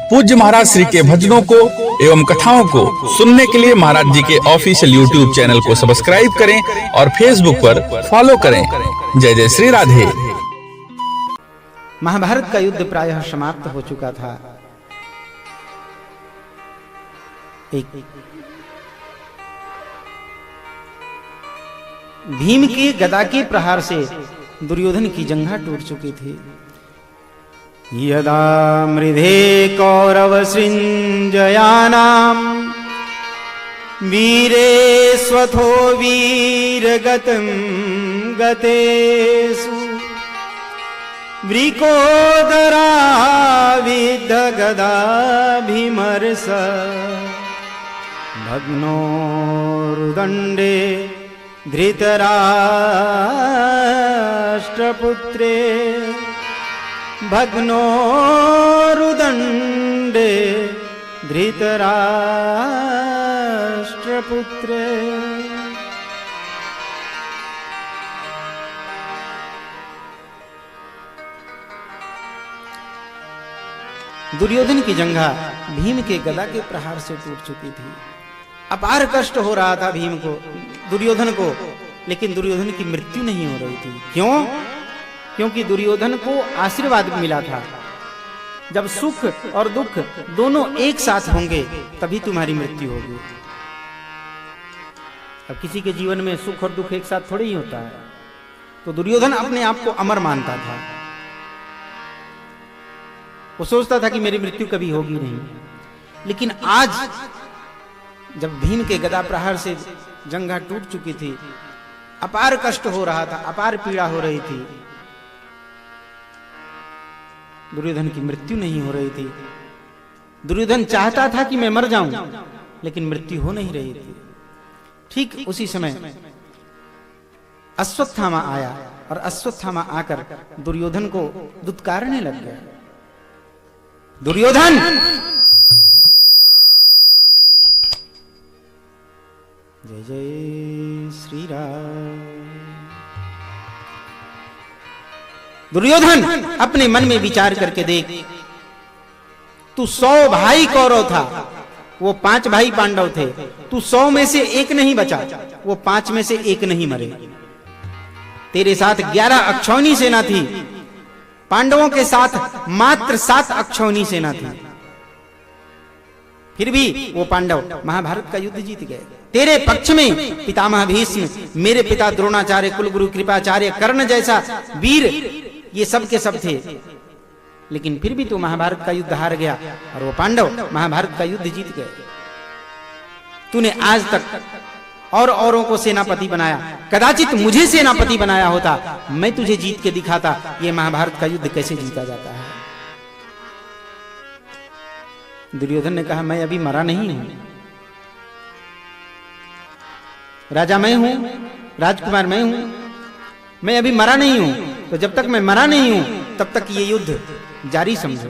पूज्य महाराज श्री के भजनों को एवं कथाओं को सुनने के लिए महाराज जी के ऑफिशियल यूट्यूब चैनल को सब्सक्राइब करें और फेसबुक पर फॉलो करें। जय जय श्री राधे। महाभारत का युद्ध प्रायः समाप्त हो चुका था। एक भीम के गदा के प्रहार से दुर्योधन की जंघा टूट चुकी थी। यदा मृधे कौरव सृंजयानाम वीरे स्वथो वीरगतं गतेषु वृकोदरा विद्ध गदाभिमर्श भग्नोरुदण्डे धृतराष्ट्रपुत्रे भग्नोरुदण्डे धृतराष्ट्रपुत्रे। दुर्योधन की जंघा भीम के गदा के प्रहार से टूट चुकी थी। अपार कष्ट हो रहा था भीम को, दुर्योधन को, लेकिन दुर्योधन की मृत्यु नहीं हो रही थी। क्यों? क्योंकि दुर्योधन को आशीर्वाद मिला था, जब सुख और दुख दोनों एक साथ होंगे तभी तुम्हारी मृत्यु होगी। अब किसी के जीवन में सुख और दुख एक साथ थोड़ी ही होता है। तो दुर्योधन अपने आप को अमर मानता था। वो सोचता था कि मेरी मृत्यु कभी होगी नहीं। लेकिन आज जब भीम के गदा प्रहार से जंघा टूट चुकी थी, अपार कष्ट हो रहा था, अपार पीड़ा हो रही थी, दुर्योधन की मृत्यु नहीं हो रही थी। दुर्योधन चाहता था कि मैं मर जाऊं, लेकिन मृत्यु हो नहीं रही थी। ठीक उसी समय अश्वत्थामा आया और अश्वत्थामा आकर दुर्योधन को दुत्कारने लग गया। दुर्योधन, जय जय श्री राम। दुर्योधन, अपने मन में विचार करके देख, तू 100 भाई कौरव था, वो 5 भाई पांडव थे। तू 100 में से एक नहीं बचा, वो 5 में से एक नहीं मरे। तेरे साथ 11 अक्षौणी सेना थी, पांडवों के साथ मात्र 7 अक्षौणी सेना थी। फिर भी वो पांडव महाभारत का युद्ध जीत गए। तेरे पक्ष में पितामह भीष्म, मेरे पिता द्रोणाचार्य, कुलगुरु कृपाचार्य, कर्ण जैसा वीर, ये सब के सब थे। लेकिन फिर भी तू महाभारत का युद्ध हार गया और वो पांडव महाभारत का युद्ध जीत गए। तूने आज तक और औरों को सेनापति बनाया, कदाचित मुझे सेनापति बनाया होता, मैं तुझे जीत के दिखाता ये महाभारत का युद्ध कैसे जीता जाता है। दुर्योधन ने कहा, मैं अभी मरा नहीं हूं, राजा मैं हूं, राजकुमार मैं हूं, मैं अभी मरा नहीं हूं। तो जब तक मैं मरा नहीं हूं तब तक ये युद्ध जारी समझो।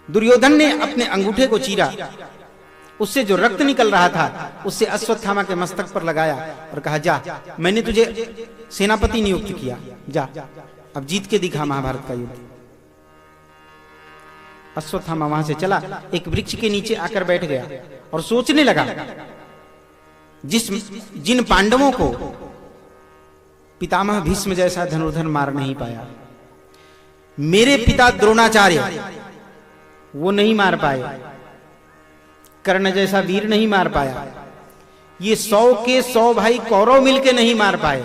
दुर्योधन ने अपने अंगूठे को चीरा, उससे जो रक्त निकल रहा था उससे अश्वत्थामा के मस्तक पर लगाया और कहा, जा, मैंने तुझे सेनापति नियुक्त किया, जा अब जीत के दिखा महाभारत का युद्ध। अश्वत्थामा वहां से चला, एक वृक्ष के नीचे आकर बैठ गया और सोचने लगा, जिन पांडवों को पितामह भीष्म जैसा धनुर्धर मार नहीं पाया, मेरे पिता द्रोणाचार्य वो नहीं मार पाए, कर्ण जैसा वीर नहीं मार पाया, ये 100 के 100 भाई कौरव मिलके नहीं मार पाए,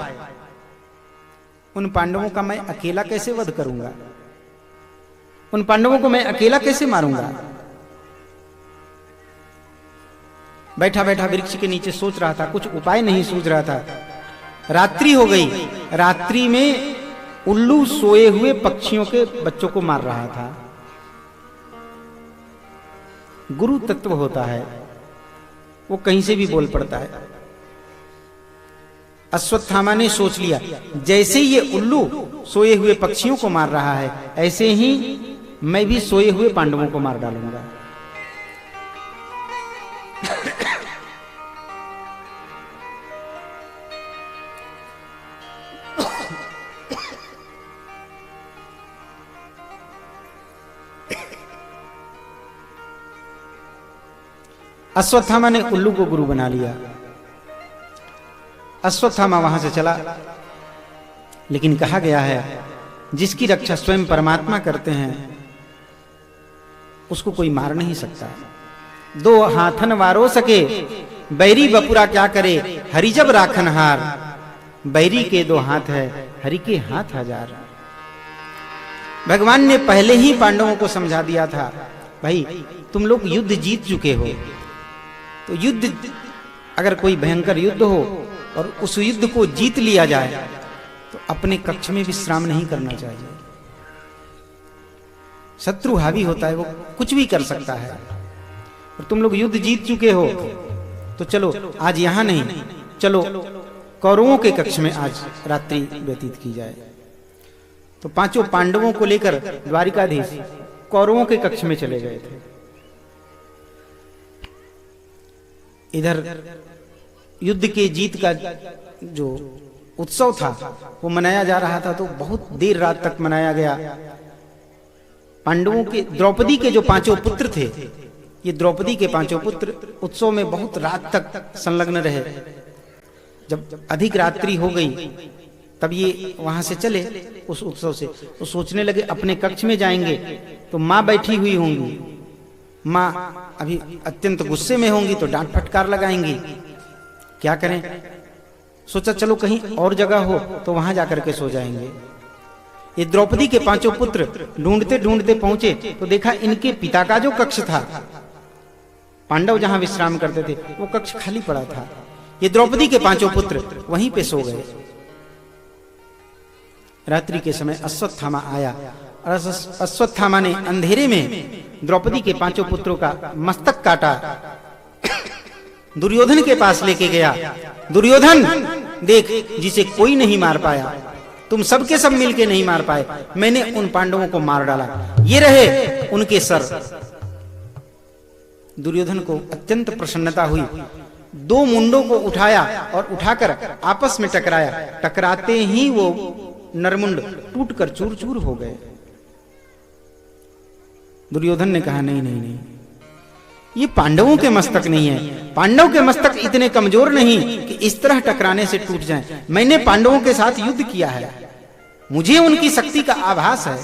उन पांडवों का मैं अकेला कैसे वध करूंगा, उन पांडवों को मैं अकेला कैसे मारूंगा। बैठा बैठा वृक्ष के नीचे सोच रहा था, कुछ उपाय नहीं सूझ रहा था। रात्रि हो गई, रात्रि में उल्लू सोए हुए पक्षियों के बच्चों को मार रहा था। गुरु तत्व होता है, वो कहीं से भी बोल पड़ता है। अश्वत्थामा ने सोच लिया, जैसे ये उल्लू सोए हुए पक्षियों को मार रहा है, ऐसे ही मैं भी सोए हुए पांडवों को मार डालूंगा। अश्वत्थामा ने उल्लू को गुरु बना लिया। अश्वत्थामा वहां से चला, लेकिन कहा गया है जिसकी रक्षा स्वयं परमात्मा करते हैं उसको कोई मार नहीं सकता। दो हाथन वारो सके बैरी बपुरा क्या करे, हरि जब राखन हार। बैरी के दो हाथ है, हरि के हाथ हजार। भगवान ने पहले ही पांडवों को समझा दिया था, भाई तुम लोग युद्ध जीत चुके हो, तो युद्ध अगर कोई भयंकर युद्ध हो और उस युद्ध को जीत लिया जाए तो अपने कक्ष में विश्राम नहीं करना चाहिए। शत्रु हावी होता है, वो कुछ भी कर सकता है, और तुम लोग युद्ध जीत चुके हो तो चलो आज यहां नहीं, चलो कौरवों के कक्ष में आज रात्रि व्यतीत की जाए। तो पांचों पांडवों को लेकर द्वारिकाधीश कौरवों के कक्ष में चले गए थे। इधर युद्ध के जीत का जो उत्सव था वो मनाया जा रहा था, तो बहुत देर रात तक मनाया गया। पांडवों के द्रौपदी के जो पांचों पुत्र थे, ये द्रौपदी के पांचों पुत्र उत्सव में बहुत रात तक संलग्न रहे। जब अधिक रात्रि हो गई तब ये वहां से चले उस उत्सव से, तो सोचने लगे अपने कक्ष में जाएंगे तो माँ बैठी हुई होंगी, माँ अभी अत्यंत गुस्से में होंगी तो डांट फटकार लगाएंगी, क्या करें। सोचा चलो कहीं और जगह हो तो वहां जाकर के सो जाएंगे। ये द्रौपदी के पांचों पुत्र ढूंढते ढूंढते पहुंचे तो देखा इनके पिता का जो कक्ष था, पांडव जहां विश्राम करते थे, वो कक्ष खाली पड़ा था। ये द्रौपदी के पांचों पुत्र वहीं पे सो गए। रात्रि के समय अश्वत्थामा आया और अश्वत्थामा ने अंधेरे में द्रौपदी के पांचों पुत्रों का मस्तक काटा, दुर्योधन के पास लेके गया। दुर्योधन देख, जिसे कोई नहीं मार पाया, तुम सबके सब मिलके नहीं मार पाए, मैंने उन पांडवों को मार डाला, ये रहे उनके सर। दुर्योधन को अत्यंत प्रसन्नता हुई, दो मुंडों को उठाया और उठाकर आपस में टकराया। टकराते ही वो नरमुंड टूटकर चूर चूर हो गए। दुर्योधन ने कहा नहीं नहीं नहीं, ये पांडवों के मस्तक नहीं है, पांडव के मस्तक इतने कमजोर नहीं कि इस तरह टकराने से टूट जाएं। मैंने पांडवों के साथ युद्ध किया है, मुझे उनकी शक्ति का आभास है,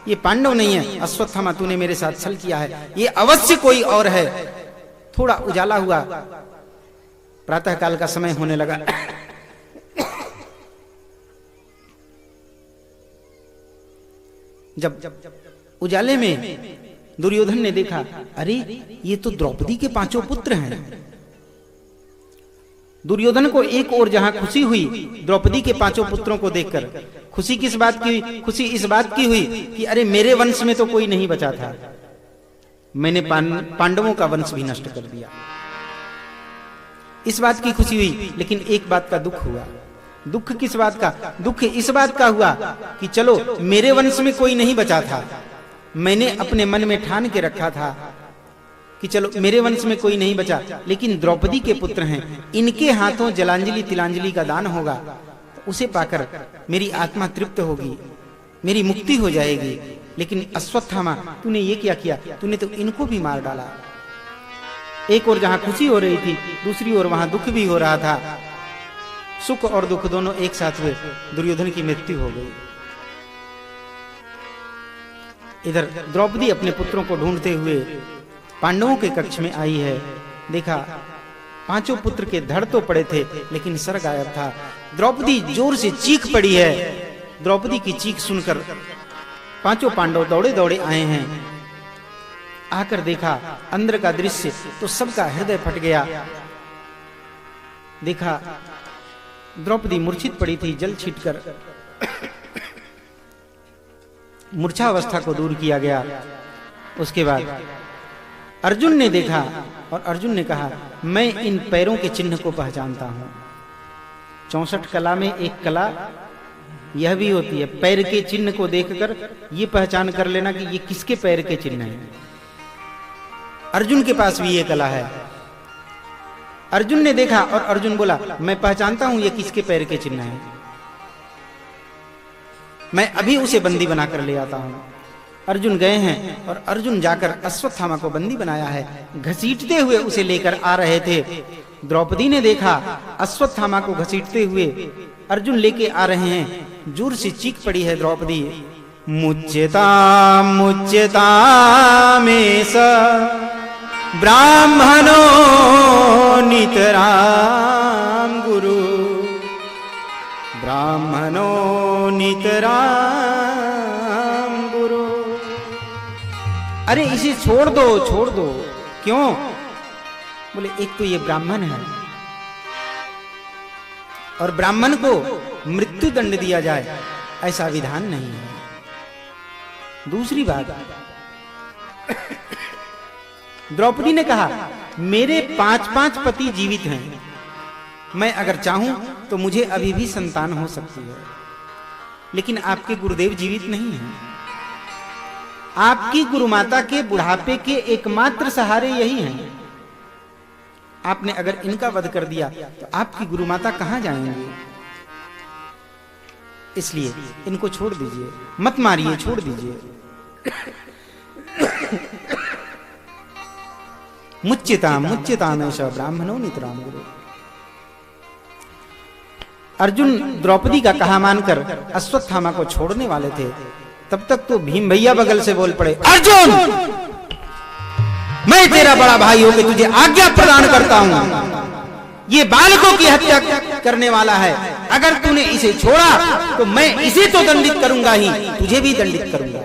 ये पांडव नहीं है। अश्वत्थामा तूने मेरे साथ छल किया है, ये अवश्य कोई और है। थोड़ा उजाला हुआ, प्रातः काल का समय होने लगा। जब उजाले में दुर्योधन ने देखा, अरे ये तो द्रौपदी के पांचों पुत्र हैं। दुर्योधन को एक और जहां खुशी हुई द्रौपदी के पांचों पुत्रों को देखकर, खुशी किस बात की हुई? खुशी इस बात की हुई कि अरे मेरे वंश में तो कोई नहीं बचा था, मैंने पांडवों का वंश भी नष्ट कर दिया। इस बात की खुशी हुई, लेकिन एक बात का दुख हुआ। दुख किस बात का? दुख इस बात का हुआ कि चलो मेरे वंश में कोई नहीं बचा था, मैंने अपने मन में ठान के रखा था कि चलो मेरे वंश में कोई नहीं बचा, लेकिन द्रौपदी के पुत्र हैं, इनके हाथों जलांजलि तिलांजलि का दान होगा तो उसे पाकर मेरी आत्मा तृप्त होगी, मेरी मुक्ति हो जाएगी। लेकिन अश्वत्थामा तूने ये क्या किया? तूने तो इनको भी मार डाला। एक और जहां खुशी हो रही थी, दूसरी ओर वहां दुख भी हो रहा था। सुख और दुख दोनों एक साथ हुए, दुर्योधन की मृत्यु हो गई। इधर द्रौपदी अपने पुत्रों को ढूंढते हुए पांडवों के कक्ष में आई है। देखा पांचों पुत्र के धड़ तो पड़े थे, लेकिन सर गायब था। द्रौपदी जोर से चीख पड़ी है। द्रौपदी की चीख सुनकर पांचों पांडव दौड़े दौड़े आए हैं। आकर देखा अंदर का दृश्य तो सबका हृदय फट गया। देखा द्रौपदी मूर्छित पड़ी थी, जल छींटकर मूर्छावस्था को दूर किया गया। उसके बाद अर्जुन ने देखा और अर्जुन ने कहा, मैं इन पैरों के चिन्ह को पहचानता हूं। 64 कला में एक कला यह भी होती है, पैर के चिन्ह को देखकर ये पहचान कर लेना कि ये किसके पैर के चिन्ह हैं। अर्जुन के पास भी ये कला है। अर्जुन ने देखा और अर्जुन बोला, मैं पहचानता हूं ये किसके पैर के चिन्ह हैं, मैं अभी उसे बंदी बनाकर ले आता हूं। अर्जुन गए हैं और अर्जुन जाकर अश्वत्थामा को बंदी बनाया है। घसीटते हुए उसे लेकर आ रहे थे। द्रौपदी ने देखा अश्वत्थामा को घसीटते हुए अर्जुन लेके आ रहे हैं। जोर से चीख पड़ी है द्रौपदी, मुच्यताम मुच्यतामेष ब्राह्मणो नितराम गुरु, ब्राह्मणो नितराम गुरु। अरे इसे छोड़ दो, छोड़ दो। क्यों? बोले एक तो ये ब्राह्मण है और ब्राह्मण को मृत्यु दंड दिया जाए ऐसा विधान नहीं है। दूसरी बात, द्रौपदी ने कहा मेरे 5 पति जीवित हैं, मैं अगर चाहूं तो मुझे अभी भी संतान हो सकती है, लेकिन आपके गुरुदेव जीवित नहीं हैं। आपकी गुरुमाता के बुढ़ापे के एकमात्र सहारे यही हैं। आपने अगर इनका वध कर दिया तो आपकी गुरुमाता कहां जाएंगे? इसलिए इनको छोड़ दीजिए, मत मारिए, छोड़ दीजिए। मुच्यताम मुच्यतामेष ब्राह्मणो नितराम गुरु। अर्जुन द्रौपदी का कहा मानकर अश्वत्थामा को छोड़ने वाले थे, तब तक तो भीम भैया बगल से बोल पड़े, अर्जुन मैं तेरा बड़ा भाई होकर तुझे आज्ञा प्रदान करता हूं। ये बालकों की हत्या करने वाला है, अगर तूने इसे छोड़ा तो मैं इसे तो दंडित करूंगा ही, तुझे भी दंडित करूंगा।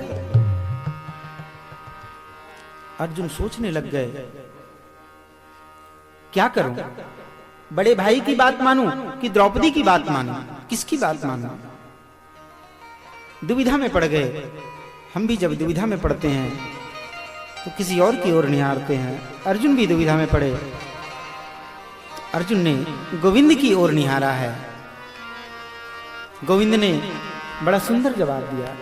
अर्जुन सोचने लग गए, क्या करूं? बड़े भाई की बात मानूं कि द्रौपदी की बात मानूं? किसकी बात मानूं? दुविधा में पड़ गए। हम भी जब दुविधा में पड़ते हैं तो किसी और की ओर निहारते हैं। अर्जुन भी दुविधा में पड़े। अर्जुन ने गोविंद की ओर निहारा है। गोविंद ने बड़ा सुंदर जवाब दिया।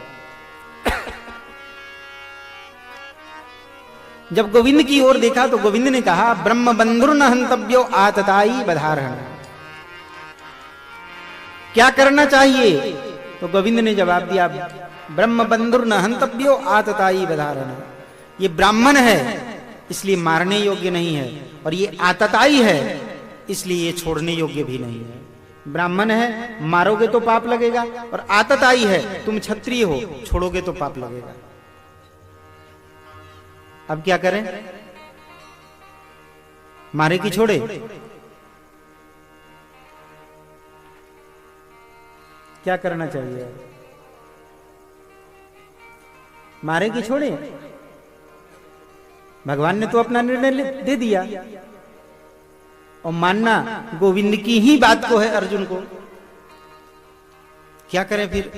जब गोविंद की ओर देखा तो गोविंद ने कहा, ब्रह्म बंधुर्न हंतव्यो आतताई बधारहण। क्या करना चाहिए? तो गोविंद ने जवाब दिया, ब्रह्म बंधुर्न हंतव्यो आतताई बधारहण। ये ब्राह्मण है इसलिए मारने योग्य नहीं है, और ये आतताई है इसलिए ये छोड़ने योग्य भी नहीं है। ब्राह्मण है, मारोगे तो पाप लगेगा, और आतताई है, तुम क्षत्रिय हो, छोड़ोगे तो पाप लगेगा। अब क्या करें? मारे कि छोड़े? क्या करना चाहिए? मारे कि छोड़े? भगवान ने तो अपना निर्णय दे दिया, और मानना गोविंद की ही बात को है अर्जुन को। क्या करें फिर?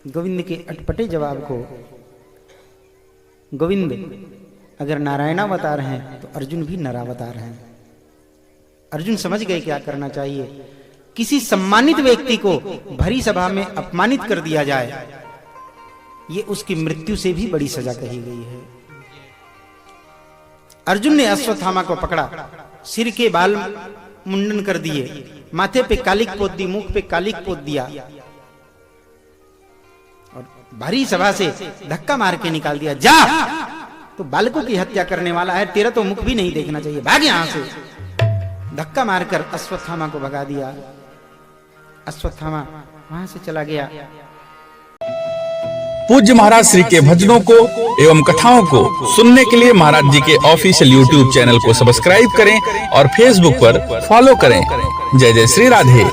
गोविंद के अटपटे जवाब को, गोविंद अगर नारायणावतार हैं तो अर्जुन भी नरावतार हैं। अर्जुन समझ गए क्या करना चाहिए। किसी सम्मानित व्यक्ति को भरी सभा में अपमानित कर दिया जाए, ये उसकी मृत्यु से भी बड़ी सजा कही गई है। अर्जुन ने अश्वत्थामा को पकड़ा, सिर के बाल मुंडन कर दिए, माथे पे कालिक पोत दी, मुख पे कालिक पोत दिया, और भारी सभा से धक्का मार के निकाल दिया। जा, तो बालकों की हत्या करने वाला है, तेरा तो मुख भी नहीं देखना चाहिए, भाग यहां से। धक्का मारकर अश्वत्थामा को भगा दिया। अश्वत्थामा वहां से चला गया। पूज्य महाराज श्री के भजनों को एवं कथाओं को सुनने के लिए महाराज जी के ऑफिशियल यूट्यूब चैनल को सब्सक्राइब करें और फेसबुक पर फॉलो करें। जय जय श्री राधे।